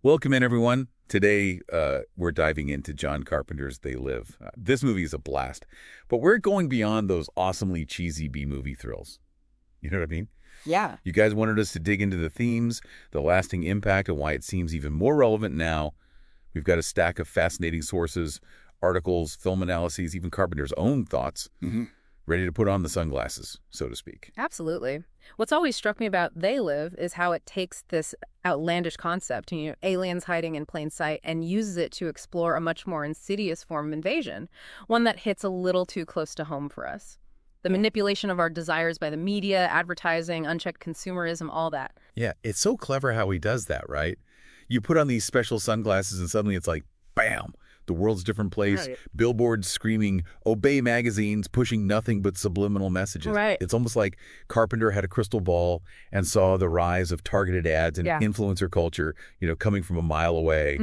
Welcome in, everyone. Today, we're diving into John Carpenter's They Live. This movie is a blast, but we're going beyond those awesomely cheesy B-movie thrills. You know what I mean? Yeah. You guys wanted us to dig into the themes, the lasting impact, and why it seems even more relevant now. We've got a stack of fascinating sources, articles, film analyses, even Carpenter's own thoughts, ready to put on the sunglasses, so to speak. Absolutely. What's always struck me about They Live is how it takes this outlandish concept, aliens hiding in plain sight, and uses it to explore a much more insidious form of invasion, one that hits a little too close to home for us. The manipulation of our desires by the media, advertising, unchecked consumerism, all that. Yeah, it's so clever how he does that, right? You put on these special sunglasses and suddenly it's like, bam, the world's a different place. Right. Billboards screaming, obey magazines, pushing nothing but subliminal messages. Right. It's almost like Carpenter had a crystal ball and saw the rise of targeted ads and influencer culture, coming from a mile away.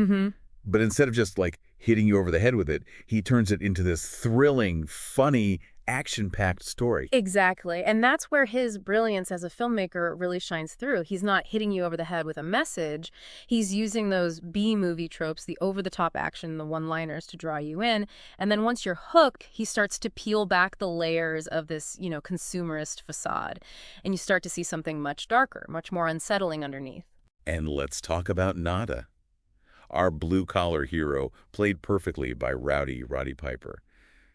But instead of just like hitting you over the head with it, he turns it into this thrilling, funny, action-packed story. Exactly. And that's where his brilliance as a filmmaker really shines through. He's not hitting you over the head with a message. He's using those B-movie tropes, the over-the-top action, the one-liners to draw you in. And then once you're hooked, he starts to peel back the layers of this, consumerist facade. And you start to see something much darker, much more unsettling underneath. And let's talk about Nada, our blue-collar hero, played perfectly by Roddy Piper.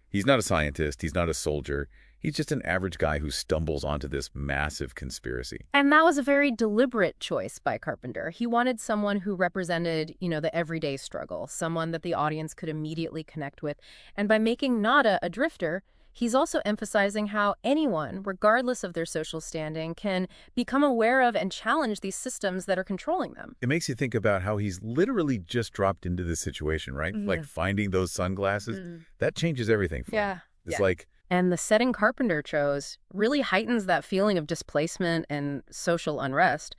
He's not a scientist. He's not a soldier. He's just an average guy who stumbles onto this massive conspiracy. And that was a very deliberate choice by Carpenter. He wanted someone who represented, the everyday struggle, someone that the audience could immediately connect with. And by making Nada a drifter, he's also emphasizing how anyone, regardless of their social standing, can become aware of and challenge these systems that are controlling them. It makes you think about how he's literally just dropped into this situation, right? Like finding those sunglasses. That changes everything for him. It's like... And the setting Carpenter chose really heightens that feeling of displacement and social unrest.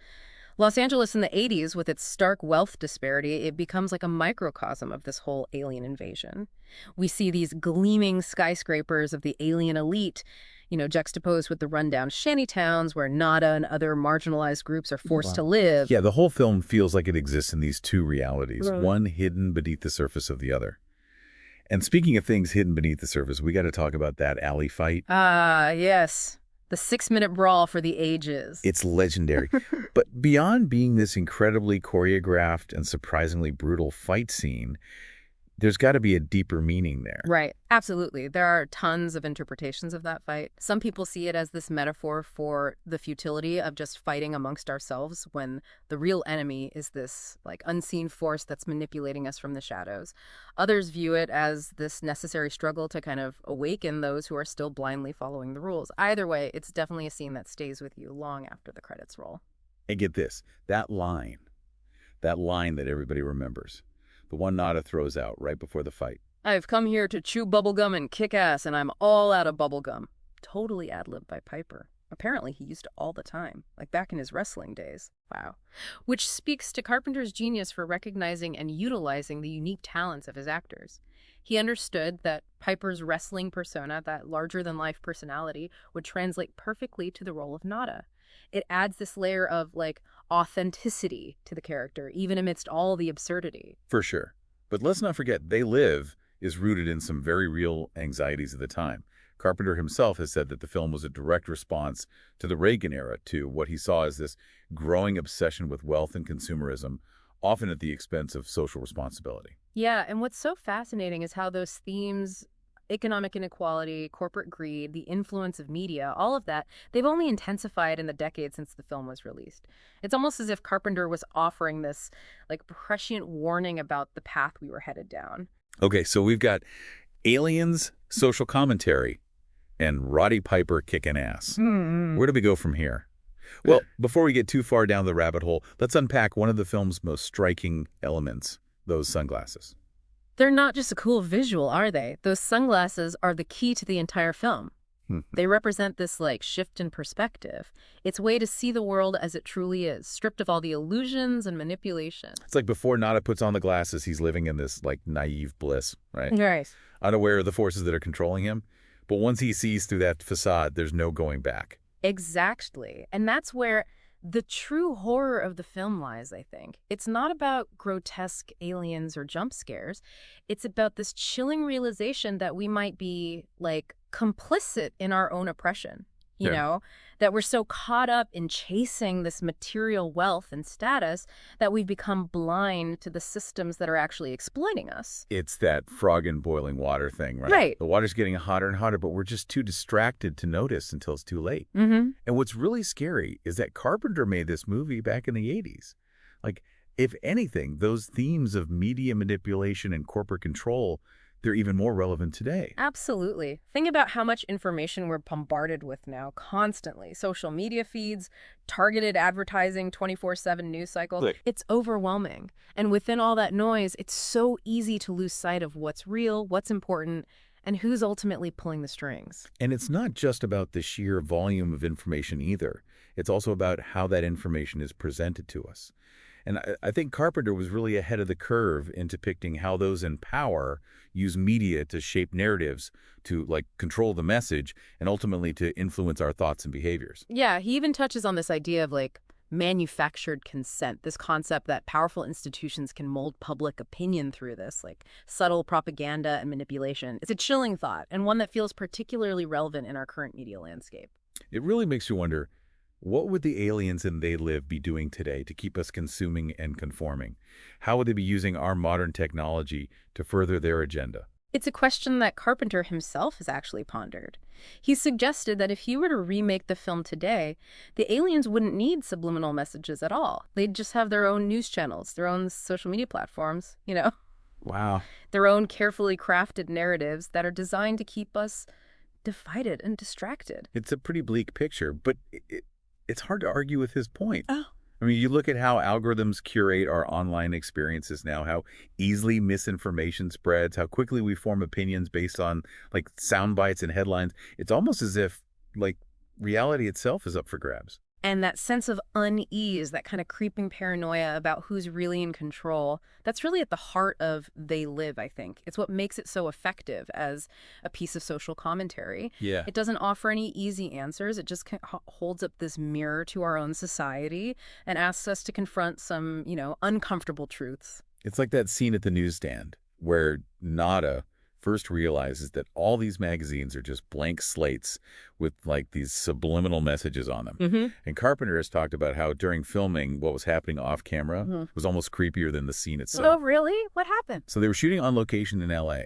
Los Angeles in the 80s, with its stark wealth disparity, it becomes like a microcosm of this whole alien invasion. We see these gleaming skyscrapers of the alien elite, juxtaposed with the rundown shantytowns where Nada and other marginalized groups are forced to live. Yeah, the whole film feels like it exists in these two realities, one hidden beneath the surface of the other. And speaking of things hidden beneath the surface, we got to talk about that alley fight. Ah, yes. The 6-minute brawl for the ages. It's legendary. But beyond being this incredibly choreographed and surprisingly brutal fight scene, there's got to be a deeper meaning there. Right. Absolutely. There are tons of interpretations of that fight. Some people see it as this metaphor for the futility of just fighting amongst ourselves when the real enemy is this unseen force that's manipulating us from the shadows. Others view it as this necessary struggle to kind of awaken those who are still blindly following the rules. Either way, it's definitely a scene that stays with you long after the credits roll. And get this, that line that everybody remembers. The one Nada throws out right before the fight. I've come here to chew bubblegum and kick ass, and I'm all out of bubblegum. Totally ad-libbed by Piper. Apparently he used it all the time, like back in his wrestling days. Wow. Which speaks to Carpenter's genius for recognizing and utilizing the unique talents of his actors. He understood that Piper's wrestling persona, that larger-than-life personality, would translate perfectly to the role of Nada. It adds this layer of, authenticity to the character, even amidst all the absurdity. For sure. But let's not forget, They Live is rooted in some very real anxieties of the time. Carpenter himself has said that the film was a direct response to the Reagan era, to what he saw as this growing obsession with wealth and consumerism, often at the expense of social responsibility. Yeah, and what's so fascinating is how those themes, economic inequality, corporate greed, the influence of media, all of that, they've only intensified in the decades since the film was released. It's almost as if Carpenter was offering this, prescient warning about the path we were headed down. Okay, so we've got aliens, social commentary, and Roddy Piper kicking ass. Where do we go from here? Well, before we get too far down the rabbit hole, let's unpack one of the film's most striking elements, those sunglasses. They're not just a cool visual, are they? Those sunglasses are the key to the entire film. They represent this, shift in perspective. It's a way to see the world as it truly is, stripped of all the illusions and manipulation. It's like before Nada puts on the glasses, he's living in this, naive bliss, right? Right. Unaware of the forces that are controlling him. But once he sees through that facade, there's no going back. Exactly. And that's where The true horror of the film lies, I think. It's not about grotesque aliens or jump scares. It's about this chilling realization that we might be, like, complicit in our own oppression. You Yeah. know, that we're so caught up in chasing this material wealth and status that we've become blind to the systems that are actually exploiting us. It's that frog in boiling water thing, right? Right. The water's getting hotter and hotter, but we're just too distracted to notice until it's too late. Mm-hmm. And what's really scary is that Carpenter made this movie back in the 80s. Like, if anything, those themes of media manipulation and corporate control, they're even more relevant today. Absolutely. Think about how much information we're bombarded with now constantly. Social media feeds, targeted advertising, 24/7 news cycles. Click. It's overwhelming. And within all that noise, it's so easy to lose sight of what's real, what's important, and who's ultimately pulling the strings. And it's not just about the sheer volume of information either. It's also about how that information is presented to us. And I think Carpenter was really ahead of the curve in depicting how those in power use media to shape narratives, to like control the message, and ultimately to influence our thoughts and behaviors. Yeah, he even touches on this idea of like manufactured consent, this concept that powerful institutions can mold public opinion through this, like subtle propaganda and manipulation. It's a chilling thought, and one that feels particularly relevant in our current media landscape. It really makes you wonder, what would the aliens in They Live be doing today to keep us consuming and conforming? How would they be using our modern technology to further their agenda? It's a question that Carpenter himself has actually pondered. He suggested that if he were to remake the film today, the aliens wouldn't need subliminal messages at all. They'd just have their own news channels, their own social media platforms, Wow. their own carefully crafted narratives that are designed to keep us divided and distracted. It's a pretty bleak picture, but it's hard to argue with his point. Oh. I mean, you look at how algorithms curate our online experiences now, how easily misinformation spreads, how quickly we form opinions based on like sound bites and headlines. It's almost as if like reality itself is up for grabs. And that sense of unease, that kind of creeping paranoia about who's really in control, that's really at the heart of They Live, I think. It's what makes it so effective as a piece of social commentary. Yeah. It doesn't offer any easy answers. It just holds up this mirror to our own society and asks us to confront some, uncomfortable truths. It's like that scene at the newsstand where Nada first realizes that all these magazines are just blank slates with like these subliminal messages on them. Mm-hmm. And Carpenter has talked about how during filming what was happening off camera was almost creepier than the scene itself. Oh, really? What happened? So they were shooting on location in LA,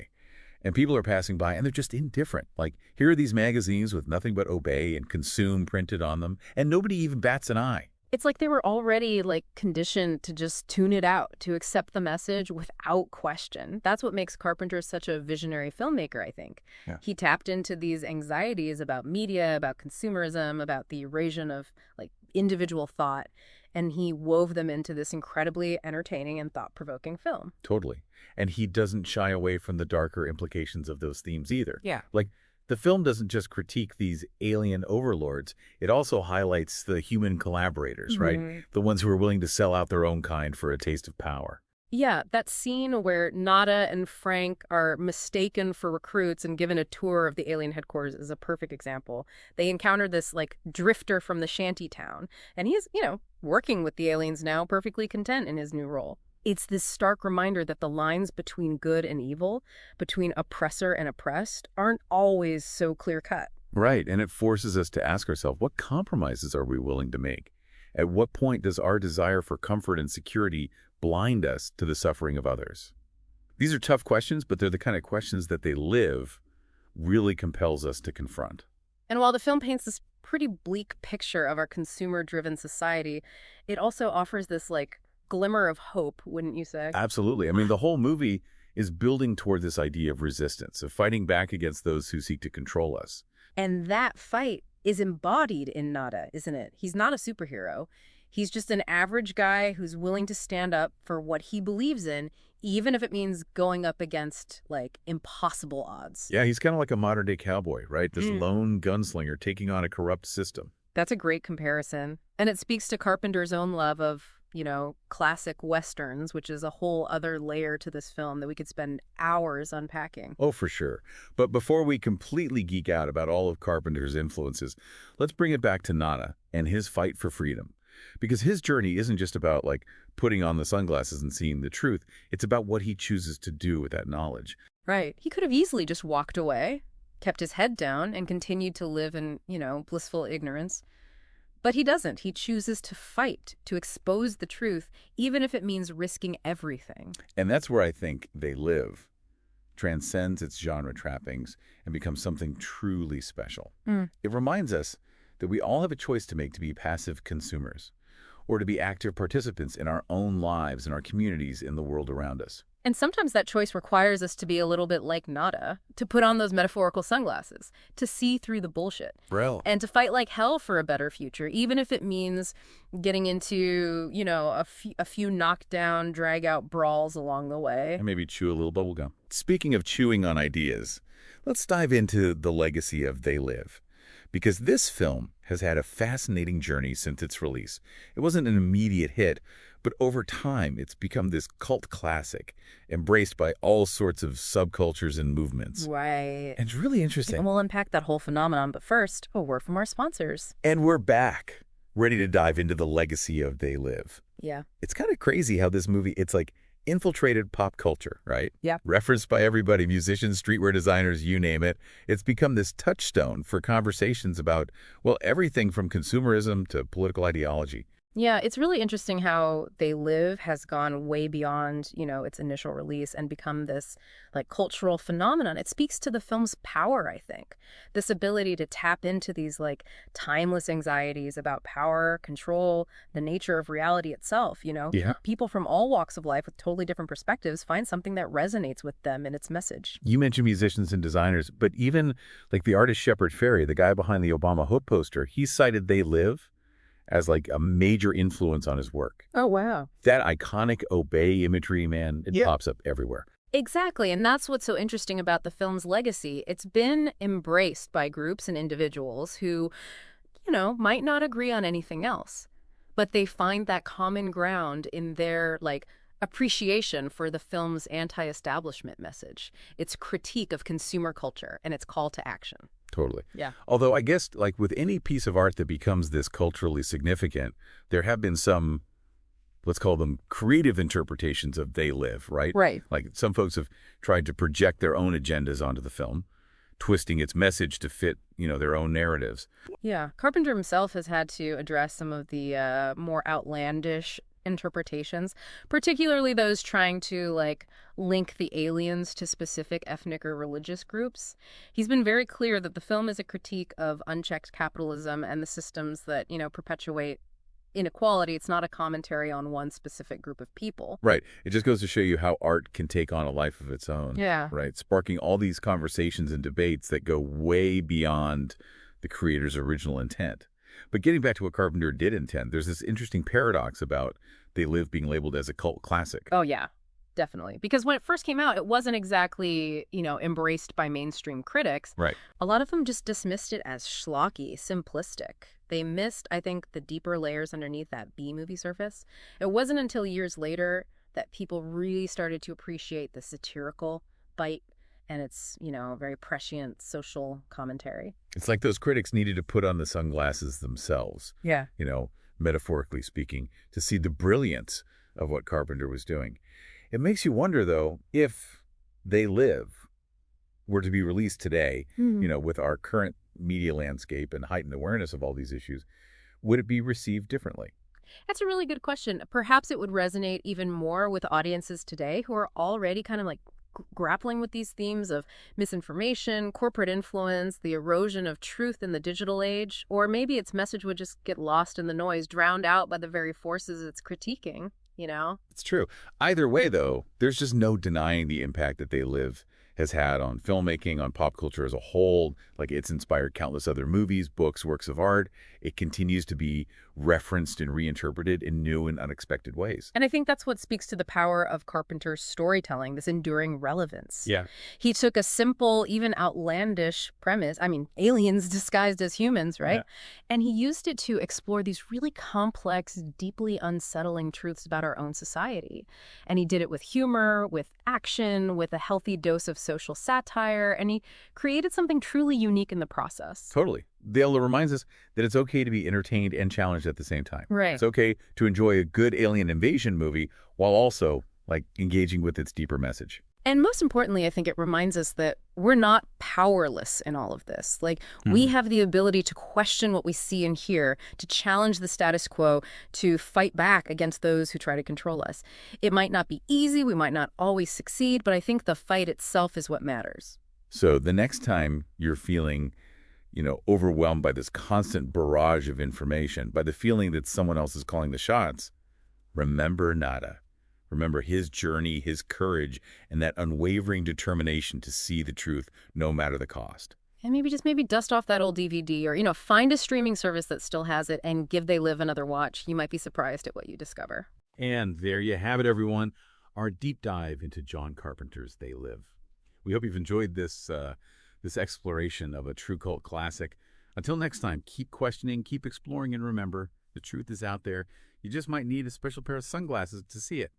and people are passing by and they're just indifferent. Like, here are these magazines with nothing but obey and consume printed on them, and nobody even bats an eye. It's like they were already conditioned to just tune it out, to accept the message without question. That's what makes Carpenter such a visionary filmmaker, I think. Yeah. He tapped into these anxieties about media, about consumerism, about the erosion of individual thought, and he wove them into this incredibly entertaining and thought-provoking film. Totally. And he doesn't shy away from the darker implications of those themes either. Yeah. Like, the film doesn't just critique these alien overlords, it also highlights the human collaborators, right? The ones who are willing to sell out their own kind for a taste of power. Yeah, that scene where Nada and Frank are mistaken for recruits and given a tour of the alien headquarters is a perfect example. They encounter this drifter from the shanty town, and he's, working with the aliens now, perfectly content in his new role. It's this stark reminder that the lines between good and evil, between oppressor and oppressed, aren't always so clear-cut. Right, and it forces us to ask ourselves, what compromises are we willing to make? At what point does our desire for comfort and security blind us to the suffering of others? These are tough questions, but they're the kind of questions that They Live really compels us to confront. And while the film paints this pretty bleak picture of our consumer-driven society, it also offers this, glimmer of hope, wouldn't you say? Absolutely. I mean, the whole movie is building toward this idea of resistance, of fighting back against those who seek to control us. And that fight is embodied in Nada, isn't it? He's not a superhero. He's just an average guy who's willing to stand up for what he believes in, even if it means going up against, impossible odds. Yeah, he's kind of like a modern-day cowboy, right? This lone gunslinger taking on a corrupt system. That's a great comparison. And it speaks to Carpenter's own love of classic Westerns, which is a whole other layer to this film that we could spend hours unpacking. Oh, for sure. But before we completely geek out about all of Carpenter's influences, let's bring it back to Nada and his fight for freedom. Because his journey isn't just about, like, putting on the sunglasses and seeing the truth. It's about what he chooses to do with that knowledge. Right. He could have easily just walked away, kept his head down, and continued to live in, blissful ignorance. But he doesn't. He chooses to fight, to expose the truth, even if it means risking everything. And that's where I think They Live transcends its genre trappings and becomes something truly special. It reminds us that we all have a choice to make to be passive consumers or to be active participants in our own lives and our communities in the world around us. And sometimes that choice requires us to be a little bit like Nada, to put on those metaphorical sunglasses, to see through the bullshit. Brill. And to fight like hell for a better future, even if it means getting into, a few knockdown, drag-out brawls along the way. And maybe chew a little bubble gum. Speaking of chewing on ideas, let's dive into the legacy of They Live. Because this film has had a fascinating journey since its release. It wasn't an immediate hit, but over time it's become this cult classic, embraced by all sorts of subcultures and movements. Right. And it's really interesting. And we'll unpack that whole phenomenon, but first, a word from our sponsors. And we're back, ready to dive into the legacy of They Live. Yeah. It's kind of crazy how this movie, it's like infiltrated pop culture, right? Yeah. Referenced by everybody, musicians, streetwear designers, you name it. It's become this touchstone for conversations about, well, everything from consumerism to political ideology. Yeah, it's really interesting how They Live has gone way beyond, its initial release and become this cultural phenomenon. It speaks to the film's power, I think. This ability to tap into these timeless anxieties about power, control, the nature of reality itself, Yeah. People from all walks of life with totally different perspectives find something that resonates with them in its message. You mentioned musicians and designers, but even the artist Shepard Fairey, the guy behind the Obama Hood poster, he cited They Live as a major influence on his work. Oh, wow. That iconic obey imagery, man, it pops up everywhere. Exactly, and that's what's so interesting about the film's legacy. It's been embraced by groups and individuals who, might not agree on anything else, but they find that common ground in their, appreciation for the film's anti-establishment message, its critique of consumer culture, and its call to action. Totally. Yeah. Although I guess with any piece of art that becomes this culturally significant, there have been some, let's call them creative interpretations of They Live, right? Right. Some folks have tried to project their own agendas onto the film, twisting its message to fit, their own narratives. Yeah. Carpenter himself has had to address some of the more outlandish interpretations, particularly those trying to link the aliens to specific ethnic or religious groups. He's been very clear that the film is a critique of unchecked capitalism and the systems that, perpetuate inequality. It's not a commentary on one specific group of people. Right. It just goes to show you how art can take on a life of its own. Yeah. Right. Sparking all these conversations and debates that go way beyond the creator's original intent. But getting back to what Carpenter did intend, there's this interesting paradox about They Live being labeled as a cult classic. Oh, yeah, definitely. Because when it first came out, it wasn't exactly, embraced by mainstream critics. Right. A lot of them just dismissed it as schlocky, simplistic. They missed, I think, the deeper layers underneath that B-movie surface. It wasn't until years later that people really started to appreciate the satirical bite and its, very prescient social commentary. It's like those critics needed to put on the sunglasses themselves. Yeah. Metaphorically speaking, to see the brilliance of what Carpenter was doing. It makes you wonder, though, if They Live were to be released today, with our current media landscape and heightened awareness of all these issues, would it be received differently? That's a really good question. Perhaps it would resonate even more with audiences today who are already kind of grappling with these themes of misinformation, corporate influence, the erosion of truth in the digital age, or maybe its message would just get lost in the noise, drowned out by the very forces it's critiquing, It's true. Either way, though, there's just no denying the impact that They Live has had on filmmaking, on pop culture as a whole. It's inspired countless other movies, books, works of art. It continues to be referenced and reinterpreted in new and unexpected ways. And I think that's what speaks to the power of Carpenter's storytelling, this enduring relevance. Yeah. He took a simple, even outlandish premise, aliens disguised as humans, right? Yeah. And he used it to explore these really complex, deeply unsettling truths about our own society. And he did it with humor, with action, with a healthy dose of social satire, and he created something truly unique in the process. Totally. Dale reminds us that it's okay to be entertained and challenged at the same time. Right. It's okay to enjoy a good alien invasion movie while also, like, engaging with its deeper message. And most importantly, I think it reminds us that we're not powerless in all of this. Like, we have the ability to question what we see and hear, to challenge the status quo, to fight back against those who try to control us. It might not be easy, we might not always succeed, but I think the fight itself is what matters. So the next time you're feeling, overwhelmed by this constant barrage of information, by the feeling that someone else is calling the shots, remember Nada. Remember his journey, his courage, and that unwavering determination to see the truth no matter the cost. And maybe dust off that old DVD or, find a streaming service that still has it and give They Live another watch. You might be surprised at what you discover. And there you have it, everyone. Our deep dive into John Carpenter's They Live. We hope you've enjoyed this exploration of a true cult classic. Until next time, keep questioning, keep exploring, and remember, the truth is out there. You just might need a special pair of sunglasses to see it.